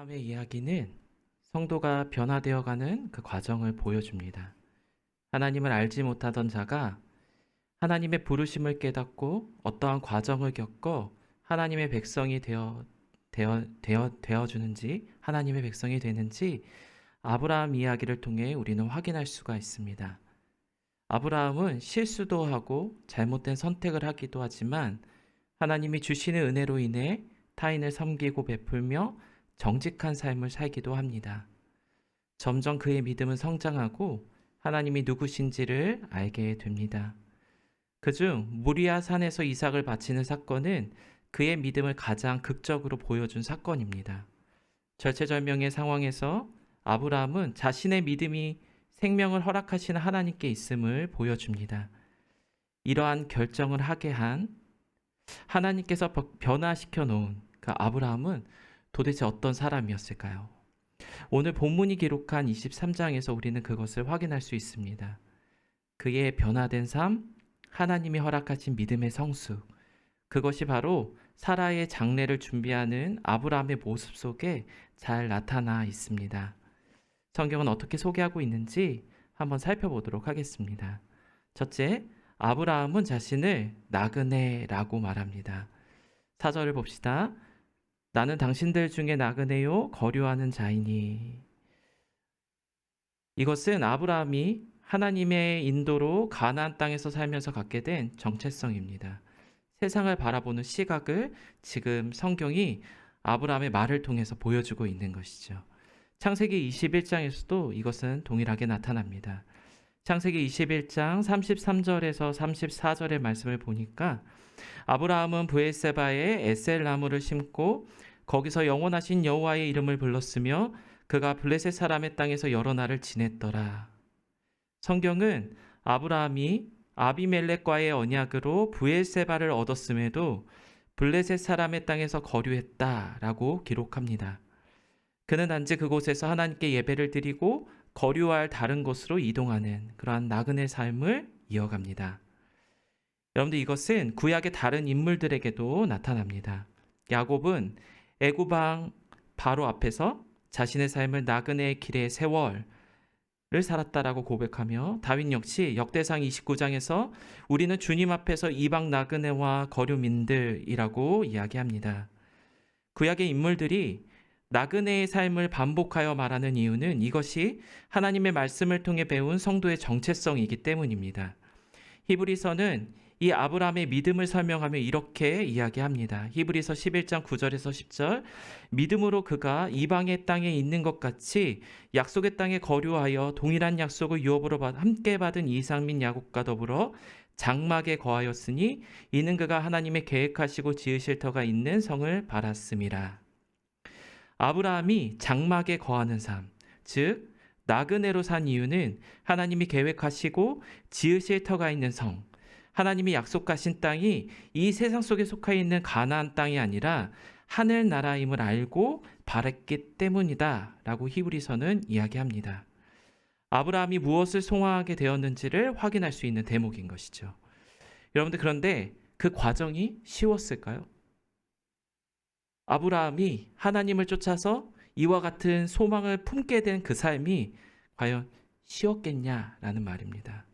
아브라함의 이야기는 성도가 변화되어가는 그 과정을 보여줍니다. 하나님을 알지 못하던 자가 하나님의 부르심을 깨닫고 어떠한 과정을 겪어 하나님의 백성이 되어주는지, 하나님의 백성이 되는지 아브라함 이야기를 통해 우리는 확인할 수가 있습니다. 아브라함은 실수도 하고 잘못된 선택을 하기도 하지만 하나님이 주시는 은혜로 인해 타인을 섬기고 베풀며 정직한 삶을 살기도 합니다. 점점 그의 믿음은 성장하고 하나님이 누구신지를 알게 됩니다. 그중 모리아 산에서 이삭을 바치는 사건은 그의 믿음을 가장 극적으로 보여준 사건입니다. 절체절명의 상황에서 아브라함은 자신의 믿음이 생명을 허락하시는 하나님께 있음을 보여줍니다. 이러한 결정을 하게 한 하나님께서 변화시켜 놓은 그 아브라함은 도대체 어떤 사람이었을까요? 오늘 본문이 기록한 23장에서 우리는 그것을 확인할 수 있습니다. 그의 변화된 삶, 하나님이 허락하신 믿음의 성숙, 그것이 바로 사라의 장례를 준비하는 아브라함의 모습 속에 잘 나타나 있습니다. 성경은 어떻게 소개하고 있는지 한번 살펴보도록 하겠습니다. 첫째, 아브라함은 자신을 나그네라고 말합니다. 4절을 봅시다. 나는 당신들 중에 나그네요 거류하는 자이니. 이것은 아브라함이 하나님의 인도로 가나안 땅에서 살면서 갖게 된 정체성입니다. 세상을 바라보는 시각을 지금 성경이 아브라함의 말을 통해서 보여주고 있는 것이죠. 창세기 21장에서도 이것은 동일하게 나타납니다. 창세기 21장 33절에서 34절의 말씀을 보니까 아브라함은 브엘세바에 에셀 나무를 심고 거기서 영원하신 여호와의 이름을 불렀으며 그가 블레셋 사람의 땅에서 여러 날을 지냈더라. 성경은 아브라함이 아비멜렉과의 언약으로 브엘세바를 얻었음에도 블레셋 사람의 땅에서 거류했다라고 기록합니다. 그는 단지 그곳에서 하나님께 예배를 드리고 거류할 다른 곳으로 이동하는 그러한 나그네 삶을 이어갑니다. 여러분들, 이것은 구약의 다른 인물들에게도 나타납니다. 야곱은 애굽 왕 바로 앞에서 자신의 삶을 나그네의 길의 세월을 살았다라고 고백하며, 다윗 역시 역대상 29장에서 우리는 주님 앞에서 이방 나그네와 거류민들이라고 이야기합니다. 구약의 인물들이 나그네의 삶을 반복하여 말하는 이유는 이것이 하나님의 말씀을 통해 배운 성도의 정체성이기 때문입니다. 히브리서는 이 아브라함의 믿음을 설명하며 이렇게 이야기합니다. 히브리서 11장 9절에서 10절, 믿음으로 그가 이방의 땅에 있는 것 같이 약속의 땅에 거류하여 동일한 약속을 유업으로 함께 받은 이삭 및 야곱과 더불어 장막에 거하였으니 이는 그가 하나님의 계획하시고 지으실 터가 있는 성을 바랐음이라. 아브라함이 장막에 거하는 삶, 즉 나그네로 산 이유는 하나님이 계획하시고 지으실 터가 있는 성, 하나님이 약속하신 땅이 이 세상 속에 속해 있는 가나안 땅이 아니라 하늘나라임을 알고 바랐기 때문이다 라고 히브리서는 이야기합니다. 아브라함이 무엇을 소망하게 되었는지를 확인할 수 있는 대목인 것이죠. 여러분들, 그런데 그 과정이 쉬웠을까요? 아브라함이 하나님을 쫓아서 이와 같은 소망을 품게 된 그 삶이 과연 쉬웠겠냐라는 말입니다.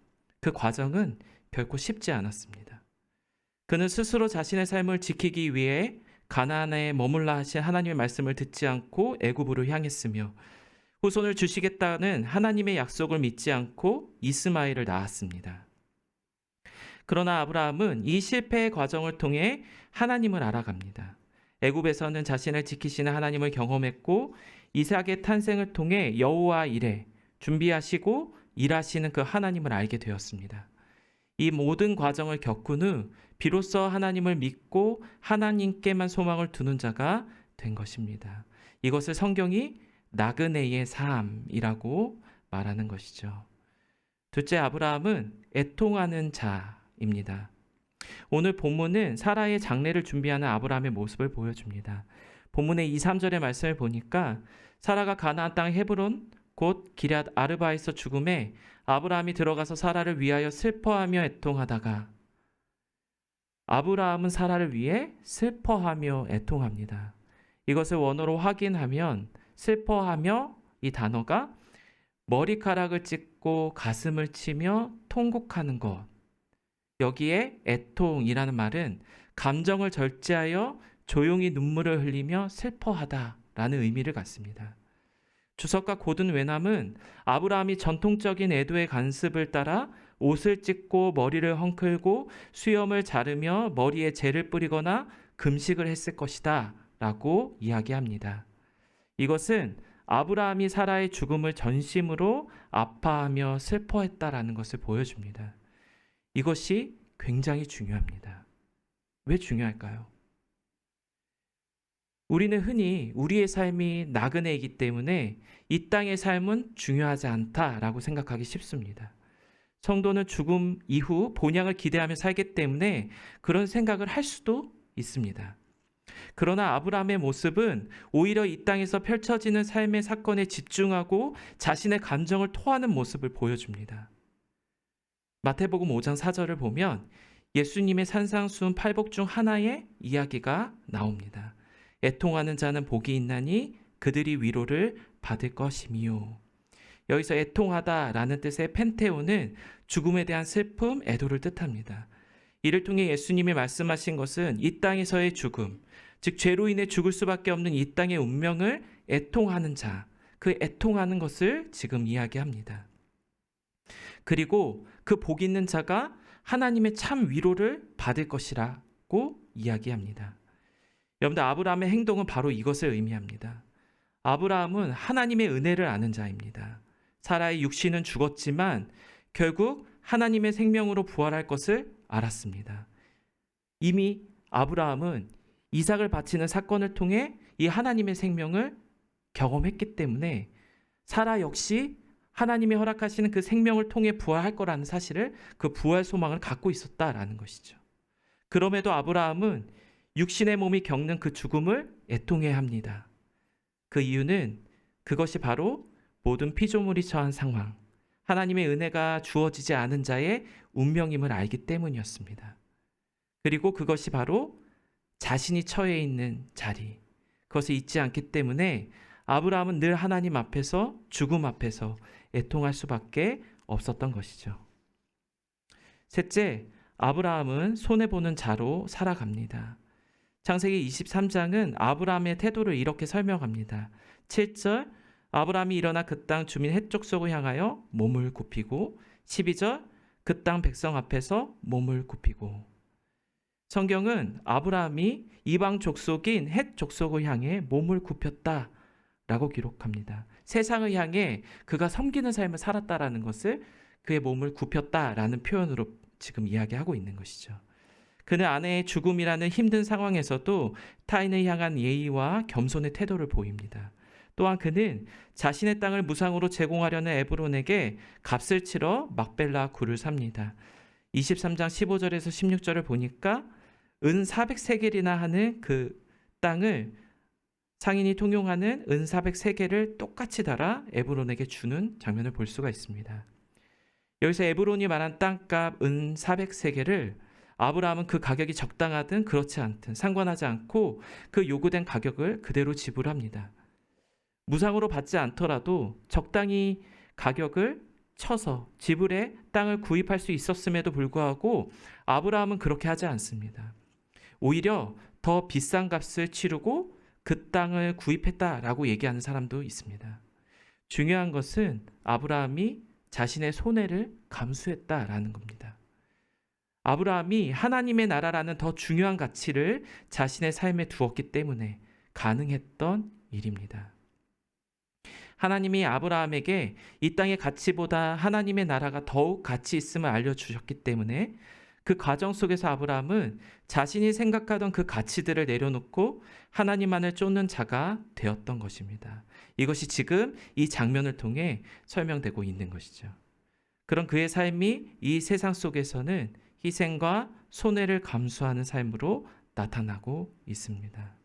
그 과정은 결코 쉽지 않았습니다. 그는 스스로 자신의 삶을 지키기 위해 가나안에 머물라 하신 하나님의 말씀을 듣지 않고 애굽으로 향했으며, 후손을 주시겠다는 하나님의 약속을 믿지 않고 이스마엘을 낳았습니다. 그러나 아브라함은 이 실패의 과정을 통해 하나님을 알아갑니다. 애굽에서는 자신을 지키시는 하나님을 경험했고, 이삭의 탄생을 통해 여호와 이레, 준비하시고 일하시는 그 하나님을 알게 되었습니다. 이 모든 과정을 겪은 후 비로소 하나님을 믿고 하나님께만 소망을 두는 자가 된 것입니다. 이것을 성경이 나그네의 삶이라고 말하는 것이죠. 둘째, 아브라함은 애통하는 자입니다. 오늘 본문은 사라의 장례를 준비하는 아브라함의 모습을 보여줍니다. 본문의 2, 3절의 말씀을 보니까 사라가 가나안 땅 헤브론 곧 기럇 아르바에서 죽음에 아브라함이 들어가서 사라를 위하여 슬퍼하며 애통하다가, 아브라함은 사라를 위해 슬퍼하며 애통합니다. 이것을 원어로 확인하면 슬퍼하며 이 단어가 머리카락을 찢고 가슴을 치며 통곡하는 것. 여기에 애통이라는 말은 감정을 절제하여 조용히 눈물을 흘리며 슬퍼하다라는 의미를 갖습니다. 주석가 고든 웨남은 아브라함이 전통적인 애도의 관습을 따라 옷을 찢고 머리를 헝클고 수염을 자르며 머리에 젤을 뿌리거나 금식을 했을 것이다 라고 이야기합니다. 이것은 아브라함이 사라의 죽음을 전심으로 아파하며 슬퍼했다라는 것을 보여줍니다. 이것이 굉장히 중요합니다. 왜 중요할까요? 우리는 흔히 우리의 삶이 나그네이기 때문에 이 땅의 삶은 중요하지 않다라고 생각하기 쉽습니다. 성도는 죽음 이후 본향을 기대하며 살기 때문에 그런 생각을 할 수도 있습니다. 그러나 아브라함의 모습은 오히려 이 땅에서 펼쳐지는 삶의 사건에 집중하고 자신의 감정을 토하는 모습을 보여줍니다. 마태복음 5장 4절을 보면 예수님의 산상수훈 8복 중 하나의 이야기가 나옵니다. 애통하는 자는 복이 있나니 그들이 위로를 받을 것이미요. 여기서 애통하다라는 뜻의 펜테오는 죽음에 대한 슬픔, 애도를 뜻합니다. 이를 통해 예수님이 말씀하신 것은 이 땅에서의 죽음, 즉 죄로 인해 죽을 수밖에 없는 이 땅의 운명을 애통하는 자, 그 애통하는 것을 지금 이야기합니다. 그리고 그 복 있는 자가 하나님의 참 위로를 받을 것이라고 이야기합니다. 여러분들, 아브라함의 행동은 바로 이것을 의미합니다. 아브라함은 하나님의 은혜를 아는 자입니다. 사라의 육신은 죽었지만 결국 하나님의 생명으로 부활할 것을 알았습니다. 이미 아브라함은 이삭을 바치는 사건을 통해 이 하나님의 생명을 경험했기 때문에 사라 역시 하나님이 허락하시는 그 생명을 통해 부활할 거라는 사실을, 그 부활 소망을 갖고 있었다라는 것이죠. 그럼에도 아브라함은 육신의 몸이 겪는 그 죽음을 애통해야 합니다. 그 이유는 그것이 바로 모든 피조물이 처한 상황, 하나님의 은혜가 주어지지 않은 자의 운명임을 알기 때문이었습니다. 그리고 그것이 바로 자신이 처해 있는 자리, 그것을 잊지 않기 때문에 아브라함은 늘 하나님 앞에서, 죽음 앞에서 애통할 수밖에 없었던 것이죠. 셋째, 아브라함은 손해보는 자로 살아갑니다. 창세기 23장은 아브라함의 태도를 이렇게 설명합니다. 7절, 아브라함이 일어나 그 땅 주민 헷 족속을 향하여 몸을 굽히고, 12절, 그 땅 백성 앞에서 몸을 굽히고. 성경은 아브라함이 이방 족속인 헷 족속을 향해 몸을 굽혔다 라고 기록합니다. 세상을 향해 그가 섬기는 삶을 살았다라는 것을 그의 몸을 굽혔다라는 표현으로 지금 이야기하고 있는 것이죠. 그는 아내의 죽음이라는 힘든 상황에서도 타인을 향한 예의와 겸손의 태도를 보입니다. 또한 그는 자신의 땅을 무상으로 제공하려는 에브론에게 값을 치러 막벨라 굴을 삽니다. 23장 15절에서 16절을 보니까 은 400세겔이나 하는 그 땅을, 상인이 통용하는 은 400세겔을 똑같이 달아 에브론에게 주는 장면을 볼 수가 있습니다. 여기서 에브론이 말한 땅값 은 400세겔을 아브라함은 그 가격이 적당하든 그렇지 않든 상관하지 않고 그 요구된 가격을 그대로 지불합니다. 무상으로 받지 않더라도 적당히 가격을 쳐서 지불해 땅을 구입할 수 있었음에도 불구하고 아브라함은 그렇게 하지 않습니다. 오히려 더 비싼 값을 치르고 그 땅을 구입했다라고 얘기하는 사람도 있습니다. 중요한 것은 아브라함이 자신의 손해를 감수했다라는 겁니다. 아브라함이 하나님의 나라라는 더 중요한 가치를 자신의 삶에 두었기 때문에 가능했던 일입니다. 하나님이 아브라함에게 이 땅의 가치보다 하나님의 나라가 더욱 가치 있음을 알려주셨기 때문에 그 과정 속에서 아브라함은 자신이 생각하던 그 가치들을 내려놓고 하나님만을 쫓는 자가 되었던 것입니다. 이것이 지금 이 장면을 통해 설명되고 있는 것이죠. 그런 그의 삶이 이 세상 속에서는 희생과 손해를 감수하는 삶으로 나타나고 있습니다.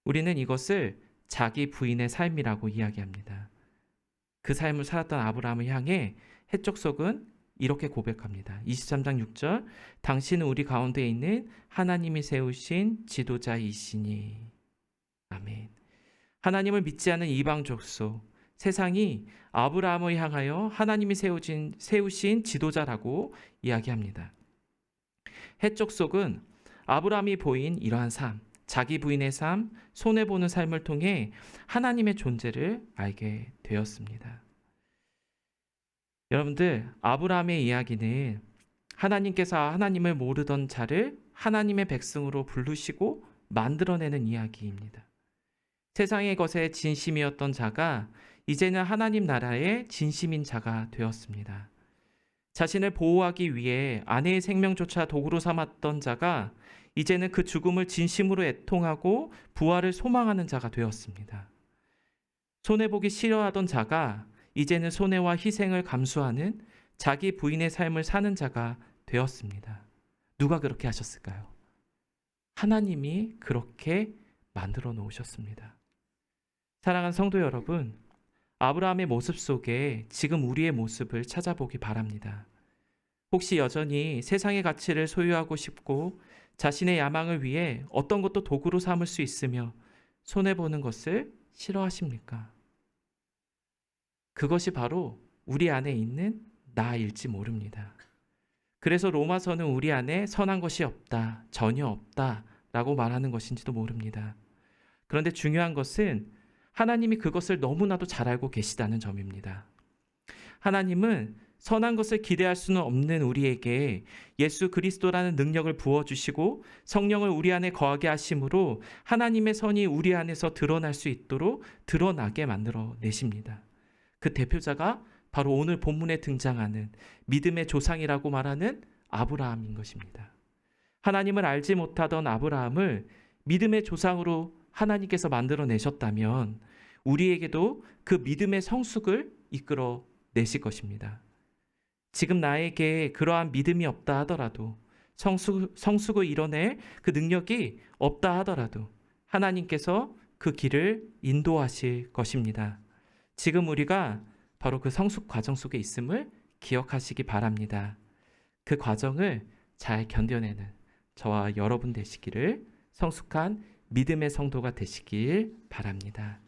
우리는 이것을 자기 부인의 삶이라고 이야기합니다. 그 삶을 살았던 아브라함을 향해 헷 족속은 이렇게 고백합니다. 23장 6절, 당신은 우리 가운데 있는 하나님이 세우신 지도자이시니. 아멘. 하나님을 믿지 않은 이방 족속, 세상이 아브라함을 향하여 하나님이 세우신 지도자라고 이야기합니다. 헷 족속은 아브라함이 보인 이러한 삶, 자기 부인의 삶, 손해보는 삶을 통해 하나님의 존재를 알게 되었습니다. 여러분들, 아브라함의 이야기는 하나님께서 하나님을 모르던 자를 하나님의 백성으로 부르시고 만들어내는 이야기입니다. 세상의 것에 진심이었던 자가 이제는 하나님 나라의 진심인 자가 되었습니다. 자신을 보호하기 위해 아내의 생명조차 도구로 삼았던 자가 이제는 그 죽음을 진심으로 애통하고 부활을 소망하는 자가 되었습니다. 손해보기 싫어하던 자가 이제는 손해와 희생을 감수하는 자기 부인의 삶을 사는 자가 되었습니다. 누가 그렇게 하셨을까요? 하나님이 그렇게 만들어 놓으셨습니다. 사랑하는 성도 여러분, 아브라함의 모습 속에 지금 우리의 모습을 찾아보기 바랍니다. 혹시 여전히 세상의 가치를 소유하고 싶고 자신의 야망을 위해 어떤 것도 도구로 삼을 수 있으며 손해보는 것을 싫어하십니까? 그것이 바로 우리 안에 있는 나일지 모릅니다. 그래서 로마서는 우리 안에 선한 것이 없다, 전혀 없다 라고 말하는 것인지도 모릅니다. 그런데 중요한 것은 하나님이 그것을 너무나도 잘 알고 계시다는 점입니다. 하나님은 선한 것을 기대할 수는 없는 우리에게 예수 그리스도라는 능력을 부어주시고 성령을 우리 안에 거하게 하심으로 하나님의 선이 우리 안에서 드러날 수 있도록 드러나게 만들어 내십니다. 그 대표자가 바로 오늘 본문에 등장하는 믿음의 조상이라고 말하는 아브라함인 것입니다. 하나님을 알지 못하던 아브라함을 믿음의 조상으로 하나님께서 만들어내셨다면 우리에게도 그 믿음의 성숙을 이끌어 내실 것입니다. 지금 나에게 그러한 믿음이 없다 하더라도 성숙을 이뤄낼 그 능력이 없다 하더라도 하나님께서 그 길을 인도하실 것입니다. 지금 우리가 바로 그 성숙 과정 속에 있음을 기억하시기 바랍니다. 그 과정을 잘 견뎌내는 저와 여러분 되시기를, 성숙한 믿음의 성도가 되시길 바랍니다.